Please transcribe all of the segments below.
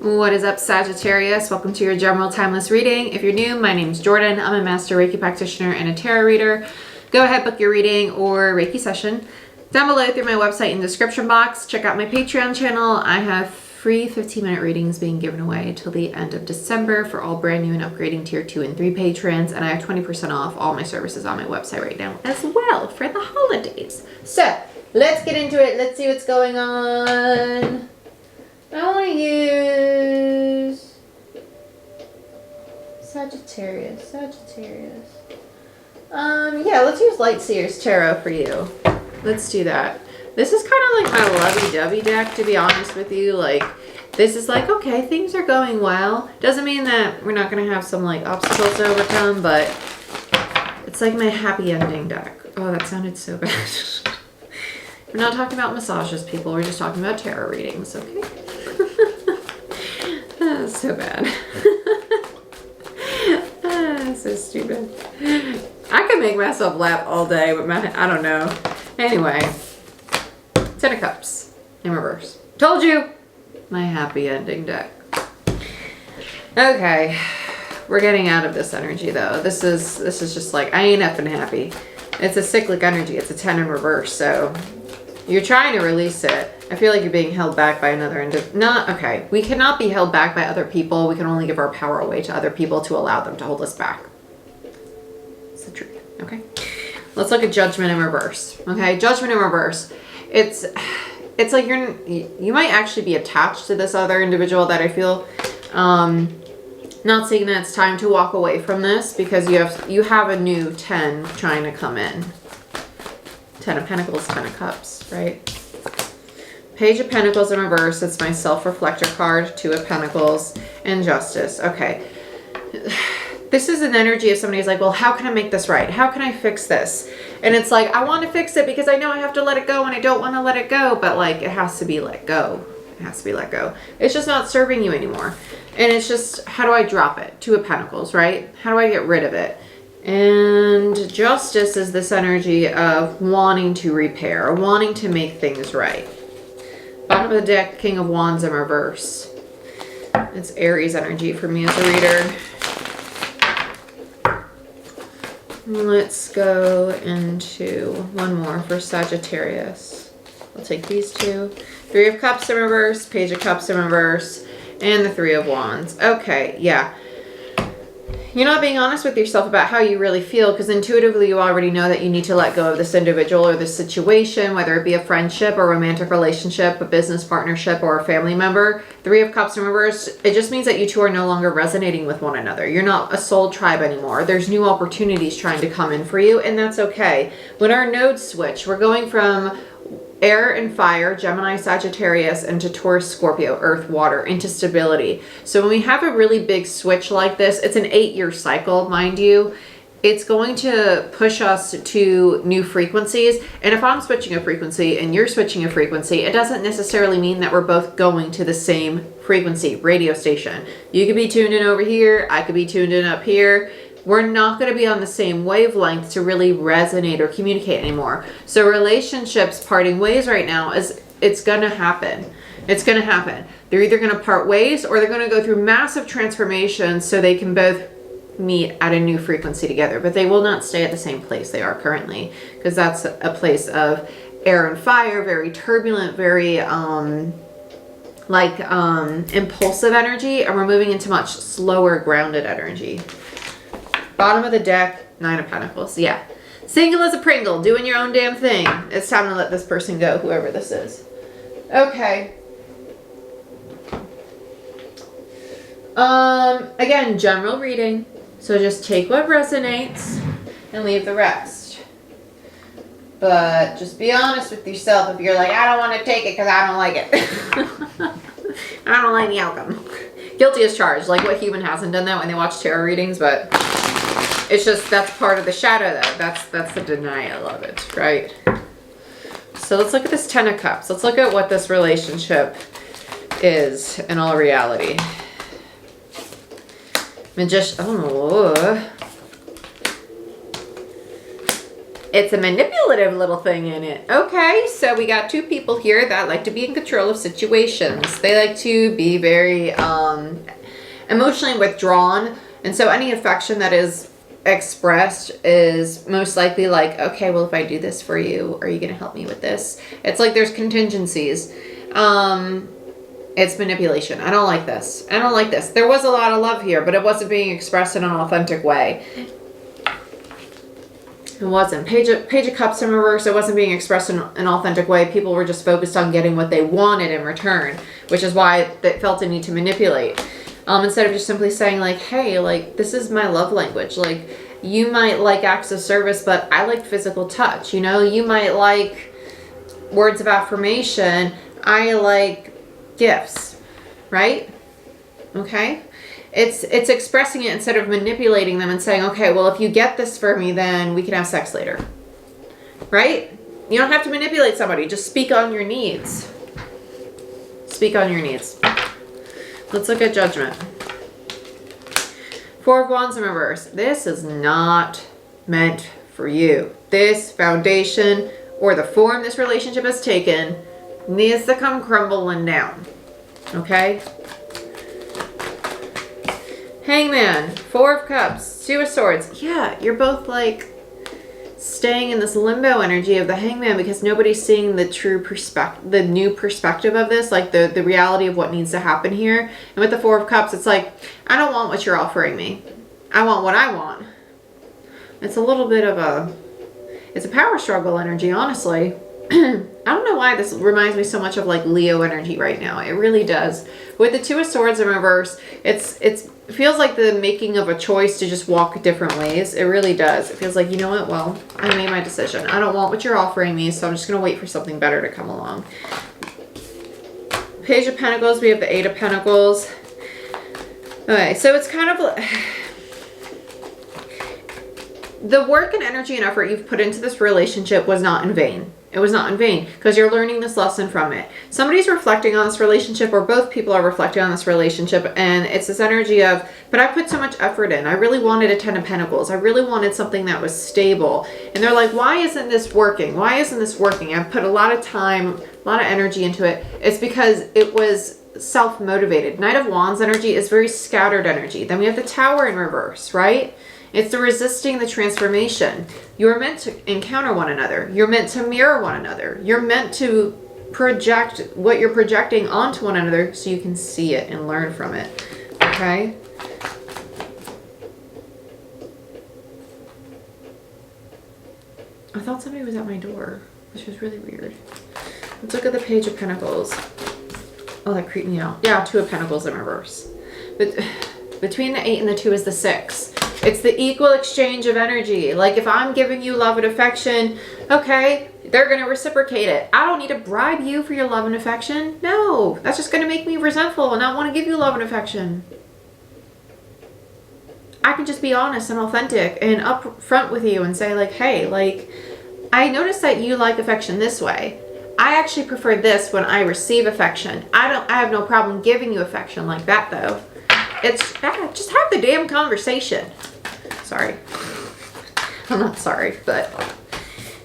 What is up, Sagittarius? Welcome to your general timeless reading. If you're new, my name's Jordyn. I'm a master Reiki practitioner and a tarot reader. Go ahead, book your reading or Reiki session down below through my website in the description box. Check out my Patreon channel. I have free 15-minute readings being given away till the end of December for all brand new and upgrading tier 2 and 3 patrons, and I have 20% off all my services on my website right now as well for the holidays. So let's get into it. Let's see what's going on. I want to use Sagittarius. Yeah, let's use Lightseer's Tarot for you. Let's do that. This is kind of like my lovey-dovey deck, to be honest with you. Like, this is like, okay, things are going well. Doesn't mean that we're not going to have some, like, obstacles to overcome, but it's like my happy ending deck. Oh, that sounded so bad. We're not talking about massages, people. We're just talking about tarot readings, okay? That's so bad. So stupid. I could make myself laugh all day, but I don't know. Anyway, 10 of Cups in reverse. Told you! My happy ending deck. Okay, we're getting out of this energy though. This is just like, I ain't effing happy. It's a cyclic energy. It's a 10 in reverse, so you're trying to release it. I feel like you're being held back by another okay. We cannot be held back by other people. We can only give our power away to other people to allow them to hold us back. It's the truth, okay? Let's look at Judgment in reverse, okay? Judgment in reverse. It's like you might actually be attached to this other individual that I feel, not saying that it's time to walk away from this because you have a new 10 trying to come in. 10 of Pentacles, 10 of Cups, right? Page of Pentacles in reverse. It's my self-reflector card. 2 of Pentacles and Justice. Okay. This is an energy of somebody's like, well, how can I make this right? How can I fix this? And it's like, I want to fix it because I know I have to let it go and I don't want to let it go, but like, it has to be let go. It has to be let go. It's just not serving you anymore. And it's just, how do I drop it? 2 of Pentacles, right? How do I get rid of it? And Justice is this energy of wanting to repair, wanting to make things right. Bottom of the deck, King of Wands in reverse. It's Aries energy for me as a reader. Let's go into one more for Sagittarius. I'll take these 2. 3 of Cups in reverse, Page of Cups in reverse, and the 3 of Wands. Okay, yeah. You're not being honest with yourself about how you really feel because intuitively you already know that you need to let go of this individual or this situation, whether it be a friendship or romantic relationship, a business partnership, or a family member. 3 of Cups in reverse, it just means that you two are no longer resonating with one another. You're not a soul tribe anymore. There's new opportunities trying to come in for you, and that's okay. When our nodes switch, we're going from air and fire, Gemini, Sagittarius, into Taurus, Scorpio, earth, water, into stability. So when we have a really big switch like this, it's an 8-year cycle, mind you. It's going to push us to new frequencies. And if I'm switching a frequency and you're switching a frequency, it doesn't necessarily mean that we're both going to the same frequency, radio station. You could be tuned in over here. I could be tuned in up here. We're not going to be on the same wavelength to really resonate or communicate anymore. So relationships parting ways right now it's going to happen. It's going to happen. They're either going to part ways or they're going to go through massive transformations so they can both meet at a new frequency together. But they will not stay at the same place they are currently because that's a place of air and fire, very turbulent, very impulsive energy, and we're moving into much slower, grounded energy. Bottom of the deck, 9 of Pentacles. Yeah. Single as a Pringle, doing your own damn thing. It's time to let this person go, whoever this is. Okay. Again, general reading. So just take what resonates and leave the rest. But just be honest with yourself if you're like, I don't want to take it because I don't like it. I don't like the outcome. Guilty as charged. Like, what human hasn't done that when they watch tarot readings? But it's just, that's part of the shadow though. That's the denial of it, right? So let's look at this 10 of Cups. Let's look at what this relationship is in all reality. Magician, oh. It's a manipulator manipulative little thing in it. Okay, so we got two people here that like to be in control of situations. They like to be very emotionally withdrawn. And so any affection that is expressed is most likely like, okay, well, if I do this for you, are you going to help me with this? It's like there's contingencies. It's manipulation. I don't like this. I don't like this. There was a lot of love here, but it wasn't being expressed in an authentic way. It wasn't. Page of Cups in reverse, it wasn't being expressed in an authentic way. People were just focused on getting what they wanted in return, which is why they felt a need to manipulate. Instead of just simply saying like, hey, like, this is my love language. Like, you might like acts of service, but I like physical touch. You know, you might like words of affirmation. I like gifts, right? Okay. It's expressing it instead of manipulating them and saying, okay, well, if you get this for me, then we can have sex later. Right? You don't have to manipulate somebody. Just speak on your needs. Speak on your needs. Let's look at Judgment. Four of Wands in reverse. This is not meant for you. This foundation or the form this relationship has taken needs to come crumbling down. Okay? Hangman, Four of Cups, Two of Swords. Yeah, you're both like staying in this limbo energy of the Hangman because nobody's seeing the true perspective, the new perspective of this, like the reality of what needs to happen here. And with the Four of Cups, it's like, I don't want what you're offering me. I want what I want. It's a little bit of it's a power struggle energy, honestly. I don't know why this reminds me so much of like Leo energy right now. It really does. With the Two of Swords in reverse, it feels like the making of a choice to just walk different ways. It really does. It feels like, you know what? Well, I made my decision. I don't want what you're offering me, so I'm just going to wait for something better to come along. Page of Pentacles, we have the Eight of Pentacles. Okay, so it's kind of the work and energy and effort you've put into this relationship was not in vain. It was not in vain because you're learning this lesson from it. Somebody's reflecting on this relationship, or both people are reflecting on this relationship, and it's this energy of, but I put so much effort in. I really wanted a Ten of Pentacles. I really wanted something that was stable. And they're like, why isn't this working? Why isn't this working? I've put a lot of time, a lot of energy into it. It's because it was self-motivated. Knight of Wands energy is very scattered energy. Then we have the Tower in reverse, right? It's the resisting the transformation. You're meant to encounter one another. You're meant to mirror one another. You're meant to project what you're projecting onto one another so you can see it and learn from it. Okay? I thought somebody was at my door, which was really weird. Let's look at the Page of Pentacles. Oh, that creeped me out. Yeah, Two of Pentacles in reverse. But between the 8 and the 2 is the 6. It's the equal exchange of energy. Like if I'm giving you love and affection, okay, they're going to reciprocate it. I don't need to bribe you for your love and affection. No, that's just going to make me resentful and not want to give you love and affection. I can just be honest and authentic and upfront with you and say like, hey, like, I noticed that you like affection this way. I actually prefer this when I receive affection. I have no problem giving you affection like that though. It's just have the damn conversation. Sorry. I'm not sorry, but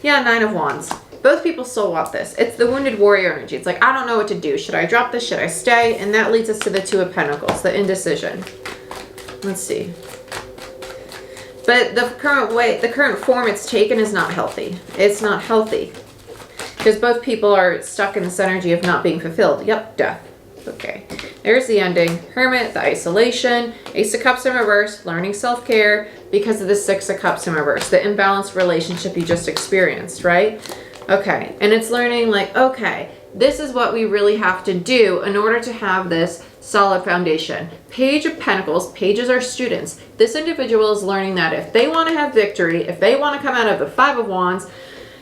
yeah, Nine of Wands. Both people still want this. It's the wounded warrior energy. It's like, I don't know what to do. Should I drop this? Should I stay? And that leads us to the Two of Pentacles, the indecision. Let's see. But the current form it's taken is not healthy. It's not healthy. Because both people are stuck in this energy of not being fulfilled. Yep, death. Okay. There's the ending. Hermit, the isolation. Ace of Cups in reverse, learning self-care because of the Six of Cups in reverse, the imbalanced relationship you just experienced, right? Okay. And it's learning like, okay, this is what we really have to do in order to have this solid foundation. Page of Pentacles, pages are students. This individual is learning that if they want to have victory, if they want to come out of the Five of Wands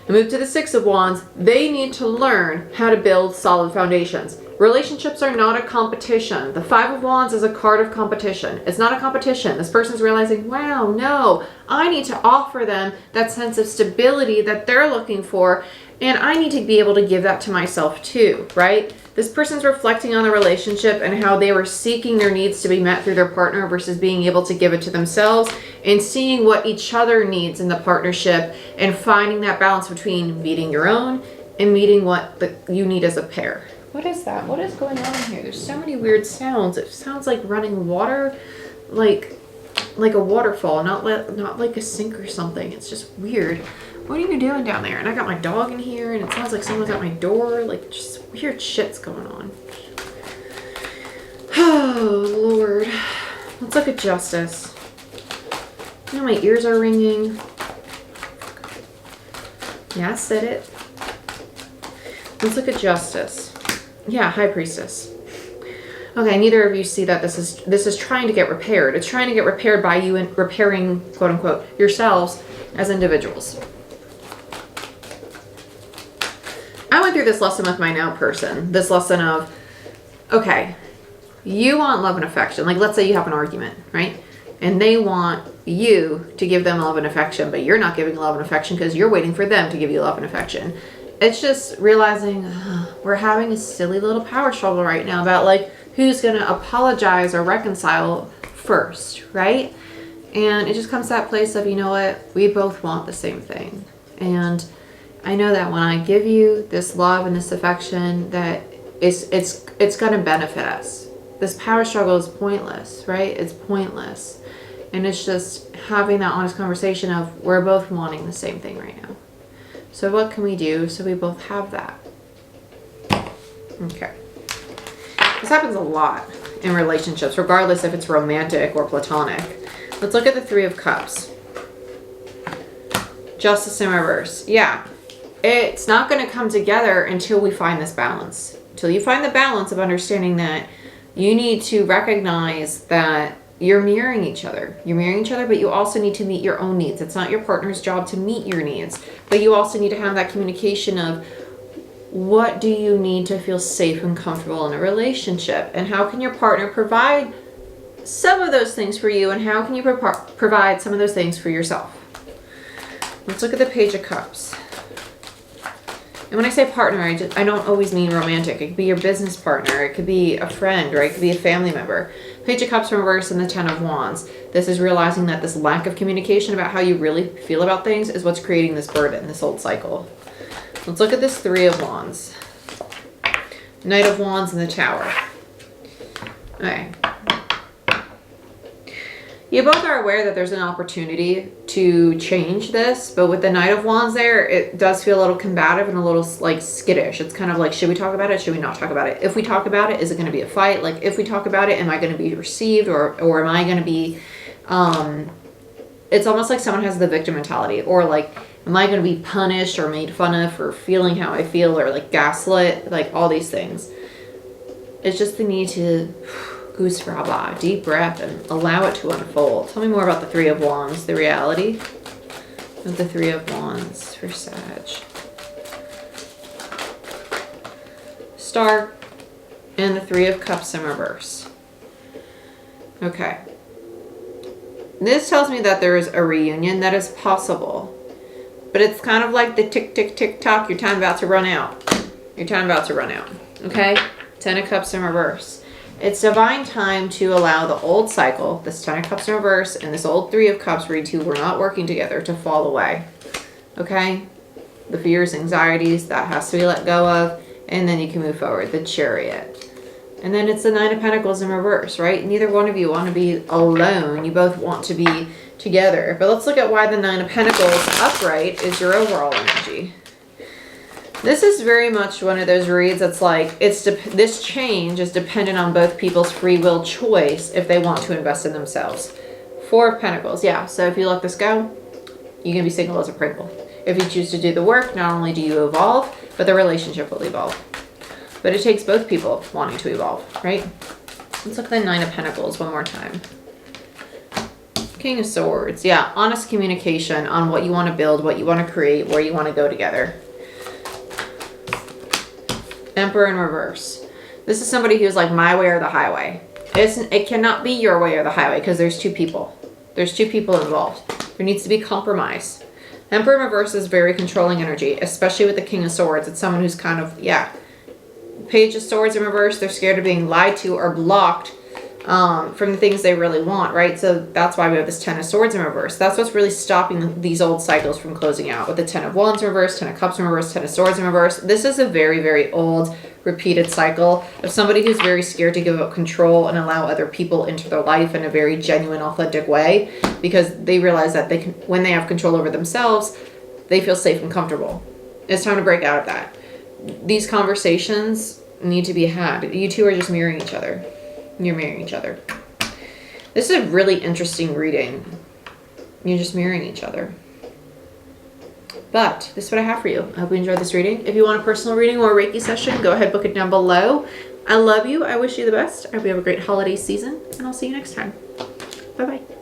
and move to the Six of Wands, they need to learn how to build solid foundations. Relationships are not a competition. The Five of Wands is a card of competition. It's not a competition. This person's realizing, wow, no, I need to offer them that sense of stability that they're looking for, and I need to be able to give that to myself too, right? This person's reflecting on the relationship and how they were seeking their needs to be met through their partner versus being able to give it to themselves, and seeing what each other needs in the partnership and finding that balance between meeting your own and meeting what you need as a pair. What is that? What is going on here? There's so many weird sounds. It sounds like running water, like a waterfall, not like a sink or something. It's just weird. What are you doing down there? And I got my dog in here, and it sounds like someone's at my door. Like, just weird shit's going on. Oh, Lord. Let's look at justice. You know, my ears are ringing. Yeah, I said it. Let's look at justice. Yeah, High Priestess. Okay, neither of you see that this is trying to get repaired. It's trying to get repaired by you and repairing, quote unquote, yourselves as individuals. I went through this lesson with my now person. This lesson of, okay, you want love and affection. Like, let's say you have an argument, right? And they want you to give them love and affection, but you're not giving love and affection because you're waiting for them to give you love and affection. It's just realizing we're having a silly little power struggle right now about, like, who's going to apologize or reconcile first, right? And it just comes to that place of, you know what? We both want the same thing. And I know that when I give you this love and this affection, that it's going to benefit us. This power struggle is pointless, right? It's pointless. And it's just having that honest conversation of, we're both wanting the same thing right now. So what can we do so we both have that? Okay. This happens a lot in relationships, regardless if it's romantic or platonic. Let's look at the Three of Cups. Justice in reverse. Yeah. It's not going to come together until we find this balance. Until you find the balance of understanding that you need to recognize that you're mirroring each other. You're mirroring each other, but you also need to meet your own needs. It's not your partner's job to meet your needs, but you also need to have that communication of, what do you need to feel safe and comfortable in a relationship? And how can your partner provide some of those things for you? And how can you provide some of those things for yourself? Let's look at the Page of Cups. And when I say partner, I don't always mean romantic. It could be your business partner. It could be a friend, right? It could be a family member. Page of Cups in reverse and the Ten of Wands. This is realizing that this lack of communication about how you really feel about things is what's creating this burden, this old cycle. Let's look at this Three of Wands. Knight of Wands and the Tower. Okay. You both are aware that there's an opportunity to change this, but with the Knight of Wands there, it does feel a little combative and a little, like, skittish. It's kind of like, should we talk about it? Should we not talk about it? If we talk about it, is it going to be a fight? Like, if we talk about it, am I going to be received, or am I going to be, it's almost like someone has the victim mentality, or like, am I going to be punished or made fun of for feeling how I feel, or like gaslit, like all these things. It's just the need to goose fraba, deep breath, and allow it to unfold. Tell me more about the Three of Wands, the reality of the Three of Wands for Sag. Star and the Three of Cups in reverse. Okay. This tells me that there is a reunion that is possible. But it's kind of like the tick, tick, tick, tock. Your time about to run out. Your time about to run out. Okay? Ten of Cups in reverse. It's divine time to allow the old cycle, this Ten of Cups in reverse, and this old Three of Cups where you two were not working together, to fall away. Okay? The fears, anxieties, that has to be let go of. And then you can move forward. The Chariot. And then it's the Nine of Pentacles in reverse, right? Neither one of you want to be alone. You both want to be together. But let's look at why the Nine of Pentacles upright is your overall energy. This is very much one of those reads that's like, this change is dependent on both people's free will choice if they want to invest in themselves. Four of Pentacles, yeah. So if you let this go, you can be single as a Pringle. If you choose to do the work, not only do you evolve, but the relationship will evolve. But it takes both people wanting to evolve, right? Let's look at the Nine of Pentacles one more time. King of Swords, yeah. Honest communication on what you want to build, what you want to create, where you want to go together. Emperor in reverse. This is somebody who's like, my way or the highway. It cannot be your way or the highway because there's two people. There's two people involved. There needs to be compromise. Emperor in reverse is very controlling energy, especially with the King of Swords. It's someone who's kind of, yeah, Page of Swords in reverse. They're scared of being lied to or blocked from the things they really want, right? So that's why we have this Ten of Swords in reverse. That's what's really stopping these old cycles from closing out, with the Ten of Wands in reverse, Ten of Cups in reverse, Ten of Swords in reverse. This is a very, very old, repeated cycle of somebody who's very scared to give up control and allow other people into their life in a very genuine, authentic way, because they realize that they can, when they have control over themselves, they feel safe and comfortable. It's time to break out of that. These conversations need to be had. You two are just mirroring each other. You're mirroring each other. This is a really interesting reading. You're just mirroring each other. But this is what I have for you. I hope you enjoyed this reading. If you want a personal reading or a Reiki session, go ahead, book it down below. I love you. I wish you the best. I hope you have a great holiday season, and I'll see you next time. Bye-bye.